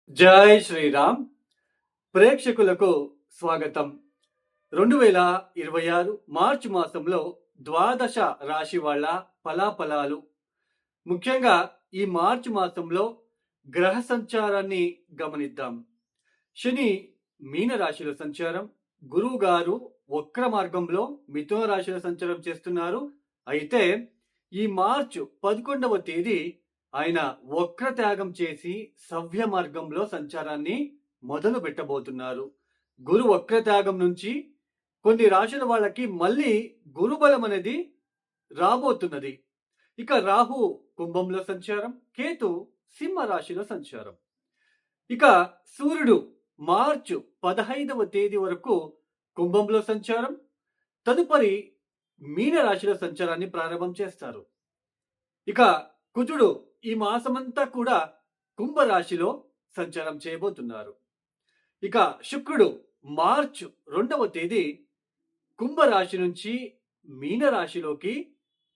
జై శ్రీరామ్. ప్రేక్షకులకు స్వాగతం. 2026 మార్చి మాసంలో ద్వాదశ రాశి వాళ్ళ ఫలాఫలాలు. ముఖ్యంగా ఈ మార్చి మాసంలో గ్రహ సంచారాన్ని గమనిద్దాం. శని మీన రాశిలో సంచారం, గురువు గారు వక్ర మార్గంలో మిథున రాశిలో సంచారం చేస్తున్నారు. అయితే ఈ మార్చు 11వ తేదీ ఆయన వక్ర త్యాగం చేసి సవ్య మార్గంలో సంచారాన్ని మొదలు పెట్టబోతున్నారు. గురు వక్ర త్యాగం నుంచి కొన్ని రాశుల వాళ్ళకి మళ్ళీ గురుబలం అనేది రాబోతున్నది. ఇక రాహు కుంభంలో సంచారం, కేతు సింహ రాశిలో సంచారం. ఇక సూర్యుడు మార్చు 15వ తేదీ వరకు కుంభంలో సంచారం, తదుపరి మీన రాశిలో సంచారాన్ని ప్రారంభం చేస్తారు. ఇక కుజుడు ఈ మాసమంతా కూడా కుంభరాశిలో సంచారం చేయబోతున్నారు. ఇక శుక్రుడు మార్చు 2వ తేదీ కుంభరాశి నుంచి మీన రాశిలోకి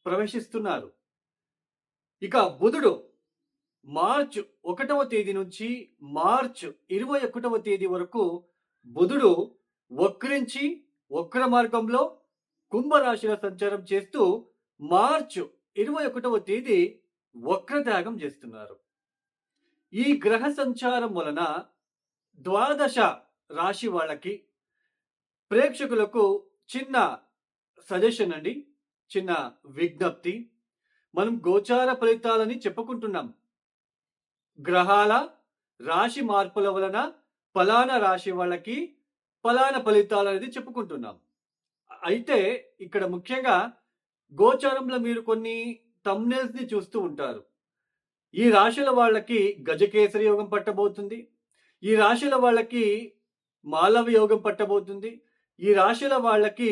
ప్రవేశిస్తున్నారు. ఇక బుధుడు మార్చు 1వ తేదీ నుంచి మార్చు 21వ తేదీ వరకు బుధుడు వక్రించి వక్ర మార్గంలో కుంభరాశిలో సంచారం చేస్తూ మార్చు 21వ తేదీ వక్రత్యాగం చేస్తున్నారు. ఈ గ్రహ సంచారం వలన ద్వాదశ రాశి వాళ్ళకి ప్రేక్షకులకు చిన్న సజెషన్ అండి, చిన్న విజ్ఞప్తి. మనం గోచార ఫలితాలని చెప్పుకుంటున్నాం. గ్రహాల రాశి మార్పుల వలన ఫలానా రాశి వాళ్ళకి ఫలానా ఫలితాలు అనేది చెప్పుకుంటున్నాం. అయితే ఇక్కడ ముఖ్యంగా గోచారంలో మీరు కొన్ని థంబ్నెయిల్స్ ని చూస్తూ ఉంటారు. ఈ రాశుల వాళ్ళకి గజకేసరి యోగం పట్టబోతుంది, ఈ రాశుల వాళ్ళకి మాలవ యోగం పట్టబోతుంది, ఈ రాశుల వాళ్ళకి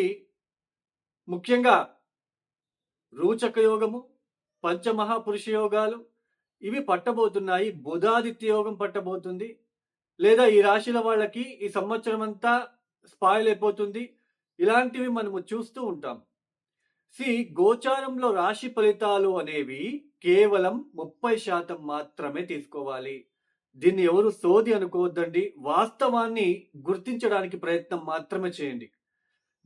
ముఖ్యంగా రూచక యోగము, పంచమహాపురుష యోగాలు ఇవి పట్టబోతున్నాయి. బుధాదిత్య యోగం పట్టబోతుంది. లేదా ఈ రాశుల వాళ్ళకి ఈ సంవత్సరం అంతా స్పాయిల్ అయిపోతుంది. ఇలాంటివి మనము చూస్తూ ఉంటాం. గోచారంలో రాశి ఫలితాలు అనేవి కేవలం 30% మాత్రమే తీసుకోవాలి. దీన్ని ఎవరు సోది అనుకోవద్దండి. వాస్తవాన్ని గుర్తించడానికి ప్రయత్నం మాత్రమే చేయండి.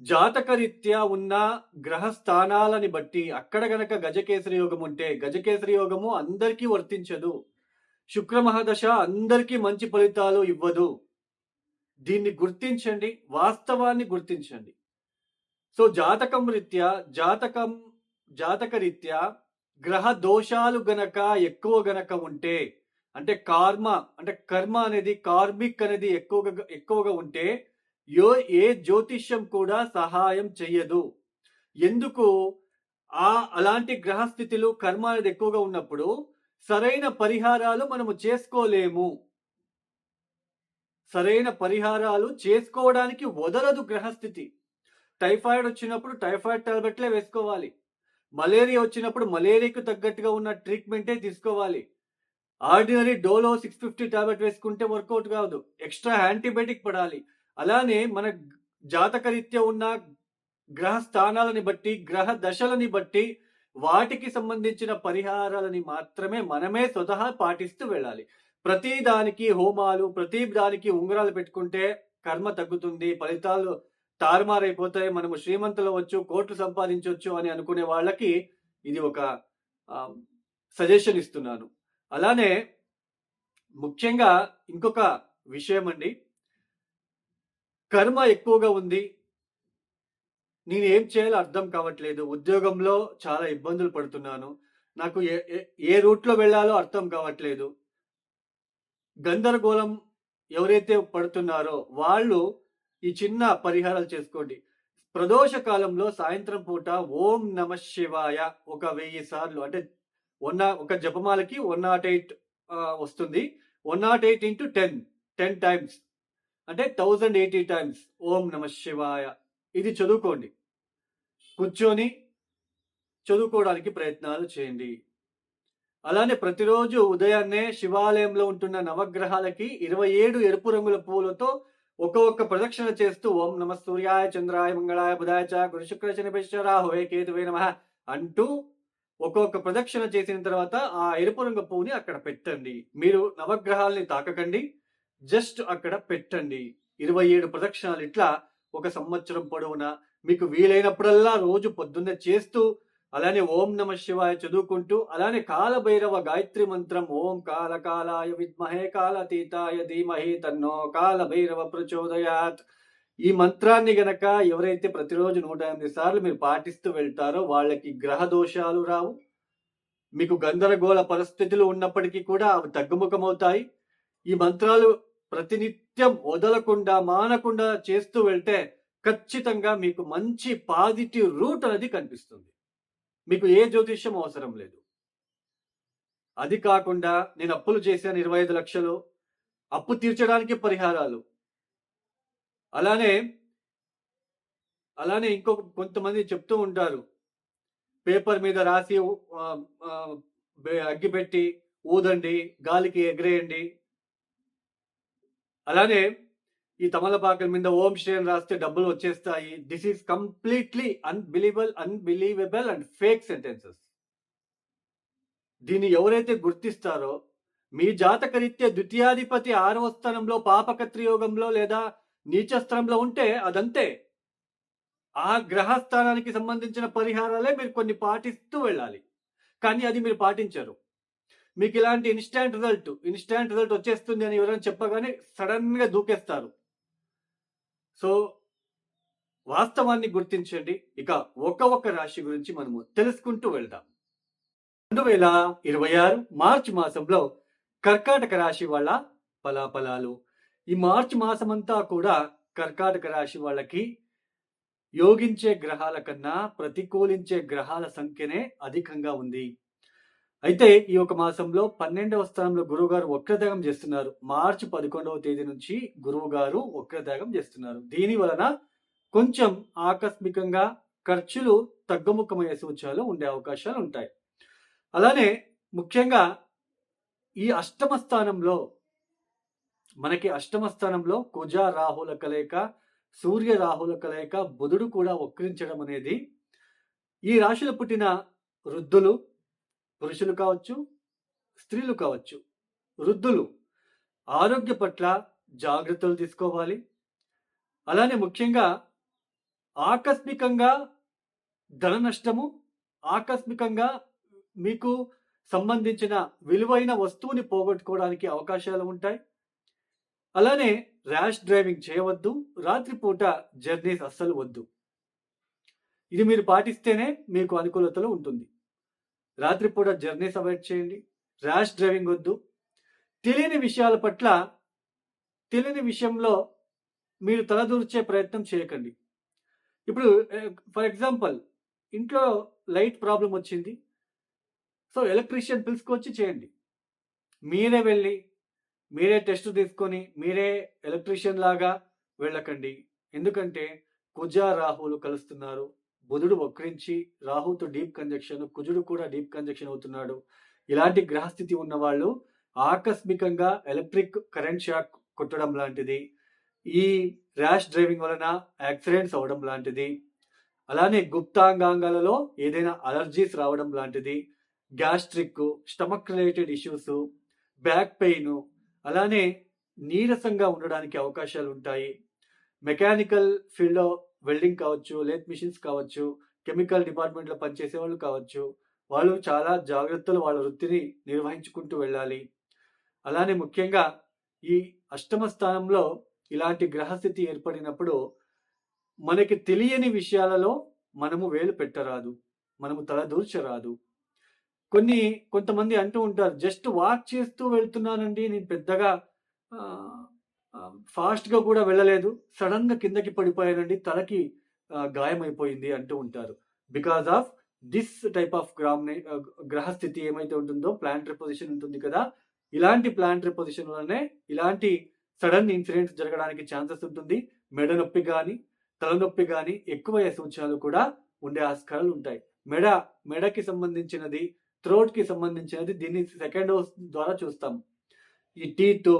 జాతకరీత్యా ఉన్న గ్రహ స్థానాలని బట్టి అక్కడ గనక గజకేసరి యోగం ఉంటే గజకేసరి యోగము అందరికీ వర్తించదు. శుక్ర మహాదశ అందరికీ మంచి ఫలితాలు ఇవ్వదు. దీన్ని గుర్తించండి, వాస్తవాన్ని గుర్తించండి. సో జాతక రీత్యా గ్రహ దోషాలు గనక ఎక్కువ గనక ఉంటే, అంటే కర్మ అనేది కార్మిక్ అనేది ఎక్కువగా ఉంటే ఏ జ్యోతిష్యం కూడా సహాయం చెయ్యదు. ఎందుకు? అలాంటి గ్రహస్థితులు కర్మ అనేది ఎక్కువగా ఉన్నప్పుడు సరైన పరిహారాలు మనము చేసుకోలేము. సరైన పరిహారాలు చేసుకోవడానికి వదలదు గ్రహస్థితి. టైఫాయిడ్ వచ్చినప్పుడు టైఫాయిడ్ టాబ్లెట్లే వేసుకోవాలి. మలేరియా వచ్చినప్పుడు మలేరియాకు తగ్గట్టుగా ఉన్న ట్రీట్మెంటే తీసుకోవాలి. ఆర్డినరీ డోలో 650 టాబ్లెట్ వేసుకుంటే వర్కౌట్ కాదు, ఎక్స్ట్రా యాంటీబయాటిక్ పడాలి. అలానే మన జాతకరీత్యా ఉన్న గ్రహ స్థానాలని బట్టి, గ్రహ దశలని బట్టి వాటికి సంబంధించిన పరిహారాలని మాత్రమే మనమే స్వతహా పాటిస్తూ వెళ్ళాలి. ప్రతి దానికి హోమాలు, ప్రతి దానికి ఉంగరాలు పెట్టుకుంటే కర్మ తగ్గుతుంది, ఫలితాలు తారుమారైపోతాయి, మనము శ్రీమంతులవచ్చు, కోట్లు సంపాదించవచ్చు అని అనుకునే వాళ్ళకి ఇది ఒక సజెషన్ ఇస్తున్నాను. అలానే ముఖ్యంగా ఇంకొక విషయం అండి, కర్మ ఎక్కువగా ఉంది, నేను ఏం చేయాలో అర్థం కావట్లేదు, ఉద్యోగంలో చాలా ఇబ్బందులు పడుతున్నాను, నాకు ఏ రూట్లో వెళ్ళాలో అర్థం కావట్లేదు, గందరగోళం ఎవరైతే పడుతున్నారో వాళ్ళు ఈ చిన్న పరిహారాలు చేసుకోండి. ప్రదోష కాలంలో సాయంత్రం పూట ఓం నమ శివాయ ఒక 1000 సార్లు, అంటే ఒక జపమాలకి 108 వస్తుంది. 108 into 10 టైమ్స్ అంటే 1080 టైమ్స్ ఓం నమ శివాయ ఇది చదువుకోండి. కూర్చొని చదువుకోవడానికి ప్రయత్నాలు చేయండి. అలానే ప్రతిరోజు ఉదయాన్నే శివాలయంలో ఉంటున్న నవగ్రహాలకి 27 ఎరుపు రంగుల పూలతో ఒక్కొక్క ప్రదక్షిణ చేస్తూ ఓం నమ సూర్యాయ చంద్రాయ మంగళాయ బుధాయ చ గురు శుక్ర శనిశ్చర రాహువే కేతువే నమః అంటూ ఒక్కొక్క ప్రదక్షిణ చేసిన తర్వాత ఆ ఎరుపు రంగు పువ్వుని అక్కడ పెట్టండి. మీరు నవగ్రహాలని తాకకండి. జస్ట్ అక్కడ పెట్టండి. 27 ప్రదక్షిణాలు ఇట్లా ఒక సంవత్సరం పొడవునా మీకు వీలైనప్పుడల్లా రోజు పొద్దున్నే చేస్తూ, అలానే ఓం నమ శివాయ చదువుకుంటూ, అలానే కాలభైరవ గాయత్రి మంత్రం ఓం కాలకాలాయ విద్మహే కాలాతీతాయ ధీమహి తన్నో కాలభైరవ ప్రచోదయాత్. ఈ మంత్రాన్ని గనక ఎవరైతే ప్రతిరోజు 108 సార్లు మీరు పాటిస్తూ వెళ్తారో వాళ్ళకి గ్రహ దోషాలు రావు. మీకు గందరగోళ పరిస్థితులు ఉన్నప్పటికీ కూడా అవి తగ్గుముఖమవుతాయి. ఈ మంత్రాలు ప్రతినిత్యం వదలకుండా, మానకుండా చేస్తూ వెళ్తే ఖచ్చితంగా మీకు మంచి పాజిటివ్ రూట్ అనేది కనిపిస్తుంది. మీకు ఏ జ్యోతిష్యం అవసరం లేదు. అది కాకుండా నేను అప్పులు చేశాను 25 లక్షలు, అప్పు తీర్చడానికి పరిహారాలు. అలానే కొంతమంది చెప్తూ ఉంటారు. పేపర్ మీద రాసి అగ్గిపెట్టి ఊదండి, గాలికి ఎగరేయండి. అలానే ఈ తమలపాకుల మీద ఓం శ్రీ అని రాస్తే డబ్బులు వచ్చేస్తాయి. This is completely unbelievable and fake sentences. దీన్ని ఎవరైతే గుర్తిస్తారో, మీ జాతకరీత్యా ద్వితీయాధిపతి 6వ స్థానంలో పాపకత్రియోగంలో లేదా నీచస్థానంలో ఉంటే అదంతే. ఆ గ్రహస్థానానికి సంబంధించిన పరిహారాలే మీరు కొన్ని పాటిస్తూ వెళ్ళాలి. కానీ అది మీరు పాటించరు. మీకు ఇలాంటి ఇన్స్టాంట్ రిజల్ట్ వచ్చేస్తుంది అని ఎవరైనా చెప్పగానే సడన్ గా దూకేస్తారు. సో వాస్తవాన్ని గుర్తించండి. ఇక ఒక్క రాశి గురించి మనము తెలుసుకుంటూ వెళ్దాం. 2026 మార్చి మాసంలో కర్కాటక రాశి వాళ్ళ ఫలాఫలాలు. ఈ మార్చి మాసమంతా కూడా కర్కాటక రాశి వాళ్ళకి యోగించే గ్రహాల కన్నా ప్రతికూలించే గ్రహాల సంఖ్యనే అధికంగా ఉంది. అయితే ఈ ఒక మాసంలో 12వ స్థానంలో గురువు గారు వక్రత్యాగం చేస్తున్నారు. మార్చి 11వ తేదీ నుంచి గురువు గారు వక్రత్యాగం చేస్తున్నారు. దీని వలన కొంచెం ఆకస్మికంగా ఖర్చులు తగ్గుముఖమయ్యే సూచనలు ఉండే అవకాశాలు ఉంటాయి. అలానే ముఖ్యంగా ఈ అష్టమ స్థానంలో కుజ రాహుల కలయిక, సూర్య రాహుల కలయిక, బుధుడు కూడా వక్రించడం అనేది ఈ రాశిలో పుట్టిన వృద్ధులు, పురుషులు కావచ్చు, స్త్రీలు కావచ్చు, వృద్ధులు ఆరోగ్య పట్ల జాగ్రత్తలు తీసుకోవాలి. అలానే ముఖ్యంగా ఆకస్మికంగా ధన నష్టము, ఆకస్మికంగా మీకు సంబంధించిన విలువైన వస్తువుని పోగొట్టుకోవడానికి అవకాశాలు ఉంటాయి. అలానే ర్యాష్ డ్రైవింగ్ చేయవద్దు. రాత్రిపూట జర్నీస్ అస్సలు వద్దు. ఇది మీరు పాటిస్తేనే మీకు అనుకూలతలో ఉంటుంది. రాత్రిపూట జర్నీస్ అవాయిడ్ చేయండి. ర్యాష్ డ్రైవింగ్ వద్దు. తెలియని విషయంలో మీరు తలదూర్చే ప్రయత్నం చేయకండి. ఇప్పుడు ఫర్ ఎగ్జాంపుల్ ఇంట్లో లైట్ ప్రాబ్లం వచ్చింది. సో ఎలక్ట్రీషియన్ పిలుచుకొచ్చి చేయండి. మీరే వెళ్ళి మీరే టెస్ట్ తీసుకొని మీరే ఎలక్ట్రీషియన్ లాగా వెళ్ళకండి. ఎందుకంటే కుజ రాహువులు కలుస్తున్నారు. బుధుడు వక్రించి రాహుతో డీప్ కంజక్షన్, కుజుడు కూడా డీప్ కంజక్షన్ అవుతున్నాడు. ఇలాంటి గ్రహస్థితి ఉన్న వాళ్ళు ఆకస్మికంగా ఎలక్ట్రిక్ కరెంట్ షాక్ కొట్టడం లాంటిది, ఈ ర్యాష్ డ్రైవింగ్ వలన యాక్సిడెంట్స్ అవడం లాంటిది, అలానే గుప్తాంగాంగాలలో ఏదైనా అలర్జీస్ రావడం లాంటిది, gastric, stomach related issues, back pain, అలానే నీరసంగా ఉండడానికి అవకాశాలు ఉంటాయి. మెకానికల్ ఫీల్డ్లో వెల్డింగ్ కావచ్చు, లేత్ మిషన్స్ కావచ్చు, కెమికల్ డిపార్ట్మెంట్లో పనిచేసే వాళ్ళు కావచ్చు, వాళ్ళు చాలా జాగ్రత్తలు వాళ్ళ వృత్తిని నిర్వహించుకుంటూ వెళ్ళాలి. అలానే ముఖ్యంగా ఈ అష్టమ స్థానంలో ఇలాంటి గ్రహస్థితి ఏర్పడినప్పుడు మనకి తెలియని విషయాలలో మనము వేలు పెట్టరాదు, మనము తలదూర్చరాదు. కొంతమంది అంటూ ఉంటారు, జస్ట్ వాక్ చేస్తూ వెళ్తున్నానండి, నేను పెద్దగా ఫాస్ట్గా కూడా వెళ్ళలేదు, సడన్గా కిందకి పడిపోయానండి, తలకి గాయమైపోయింది అంటూ ఉంటారు. Because of this type of గ్రహస్థితి ఏమైతే ఉంటుందో ప్లానటరీ పొజిషన్ ఉంటుంది కదా, ఇలాంటి ప్లానటరీ పొజిషన్ వల్లనే ఇలాంటి సడన్ ఇన్సిడెంట్స్ జరగడానికి ఛాన్సెస్ ఉంటుంది. మెడ నొప్పి కానీ తలనొప్పి కానీ ఎక్కువయ్యే సూచనలు కూడా ఉండే ఆస్కారాలు ఉంటాయి. మెడకి సంబంధించినది, థ్రోట్కి సంబంధించినది దీన్ని సెకండ్ హౌస్ ద్వారా చూస్తాం. ఈ టీత్,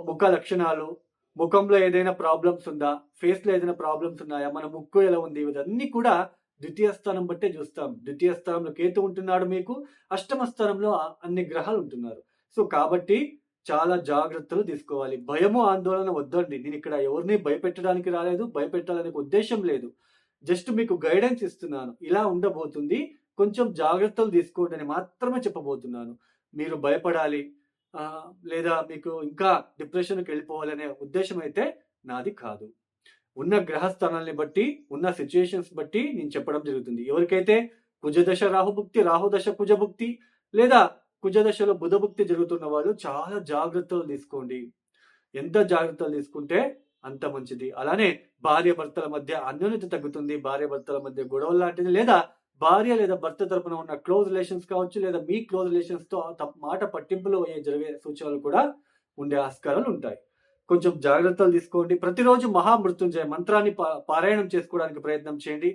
ముఖ లక్షణాలు, ముఖంలో ఏదైనా ప్రాబ్లమ్స్ ఉందా, ఫేస్లో ఏదైనా ప్రాబ్లమ్స్ ఉన్నాయా, మన ముక్కు ఎలా ఉంది, ఇవన్నీ కూడా ద్వితీయ స్థానం బట్టే చూస్తాం. ద్వితీయ స్థానంలో కేతు ఉంటున్నాడు, మీకు అష్టమ స్థానంలో అన్ని గ్రహాలు ఉంటున్నారు. సో కాబట్టి చాలా జాగ్రత్తలు తీసుకోవాలి. భయము, ఆందోళన వద్దండి. నేనిక్కడ ఎవరిని భయపెట్టడానికి రాలేదు. భయపెట్టాలనే ఉద్దేశ్యం లేదు. జస్ట్ మీకు గైడెన్స్ ఇస్తున్నాను. ఇలా ఉండబోతుంది. కొంచెం జాగ్రత్తలు తీసుకోండి అని మాత్రమే చెప్పబోతున్నాను. మీరు భయపడాలి లేదా మీకు ఇంకా డిప్రెషన్‌కెళ్ళిపోవాలనే ఉద్దేశ్యం అయితే నాది కాదు. ఉన్న గ్రహస్థానాల్ని బట్టి, ఉన్న సిట్యుయేషన్స్ బట్టి నేను చెప్పడం జరుగుతుంది. ఎవరికైతే కుజదశ రాహుభుక్తి, రాహుదశ కుజభుక్తి లేదా కుజదశలో బుధభుక్తి జరుగుతున్న వాళ్ళు చాలా జాగ్రత్తలు తీసుకోండి. ఎంత జాగ్రత్తలు తీసుకుంటే అంత మంచిది. అలానే భార్యాభర్తల మధ్య అన్యోన్యత తగ్గుతుంది. భార్యాభర్తల మధ్య గొడవలు లాంటిది లేదా భార్య లేదా భర్త తరపున ఉన్న క్లోజ్ రిలేషన్స్ కావచ్చు లేదా మీ క్లోజ్ రిలేషన్స్‌తో మాట పట్టింపులు జరిగే సూచనలు కూడా ఉండే ఆస్కారాలుంటాయి. కొంచెం జాగ్రత్తలు తీసుకోండి. ప్రతిరోజు మహామృత్యుంజయ మంత్రాన్ని పారాయణం చేసుకోవడానికి ప్రయత్నం చేయండి.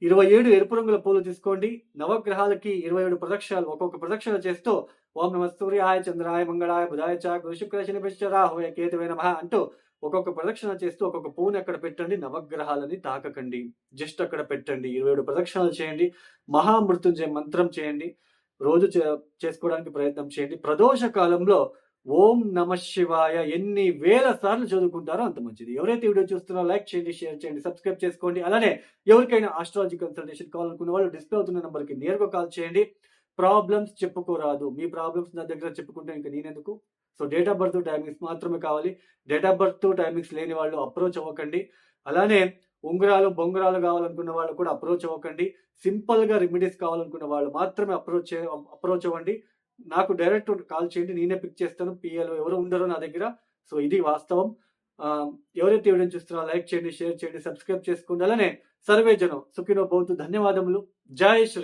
27 ఎరుపు రంగుల పూలు తీసుకోండి. నవగ్రహాలకి 27 ప్రదక్షిణాలు ఒక్కొక్క ప్రదక్షిణ చేస్తూ ఓం నమః సూర్యాయ చంద్రాయ మంగళాయ బుధాయ చ గురు శుక్ర శనిశ్చ రాహువే కేతువే నమః అంటూ ఒక్కొక్క ప్రదక్షిణ చేస్తూ ఒక్కొక్క పువ్వుని అక్కడ పెట్టండి. నవగ్రహాలని తాకకండి. జస్ట్ అక్కడ పెట్టండి. 27 ప్రదక్షిణాలు చేయండి. మహామృత్యుంజయ మంత్రం చేయండి. రోజు చేసుకోవడానికి ప్రయత్నం చేయండి. ప్రదోష కాలంలో ఓం నమః శివాయ ఎన్ని వేల సార్లు చదువుకుంటారో అంత మంచిది. ఎవరైతే వీడియో చూస్తున్నారో లైక్ చేయండి, షేర్ చేయండి, సబ్స్క్రైబ్ చేసుకోండి. అలానే ఎవరికైనా ఆస్ట్రాలజీ కన్సల్టేషన్ కావాలనుకున్న వాళ్ళు డిస్ప్లే అవుతున్న నంబర్‌కి నేరుగా కాల్ చేయండి. ప్రాబ్లమ్స్ చెప్పుకోరాదు. మీ ప్రాబ్లమ్స్ నా దగ్గర చెప్పుకుంటే ఇంక నేనెందుకు? So date of birth, timings మాత్రమే కావాలి. డేట్ ఆఫ్ బర్త్, టైమింగ్స్ లేని వాళ్ళు అప్రోచ్ అవ్వకండి. అలానే ఉంగరాలు, బొంగరాలు కావాలనుకున్న వాళ్ళు కూడా అప్రోచ్ అవ్వకండి. సింపుల్‌గా రెమెడీస్ కావాలనుకున్న వాళ్ళు మాత్రమే అప్రోచ్ అవ్వండి. నాకు డైరెక్ట్ కాల్ చేయండి. నేనే పిక్ చేస్తాను. పిఎలు ఎవరు ఉండరు నా దగ్గర. సో ఇది వాస్తవం. ఎవరైతే వీడియోని చూస్తున్నారో లైక్ చేయండి, షేర్ చేయండి, సబ్స్క్రైబ్ చేసుకోండి. అలానే సర్వే జనం సుఖినో భవంతు. ధన్యవాదములు. జై శ్రీ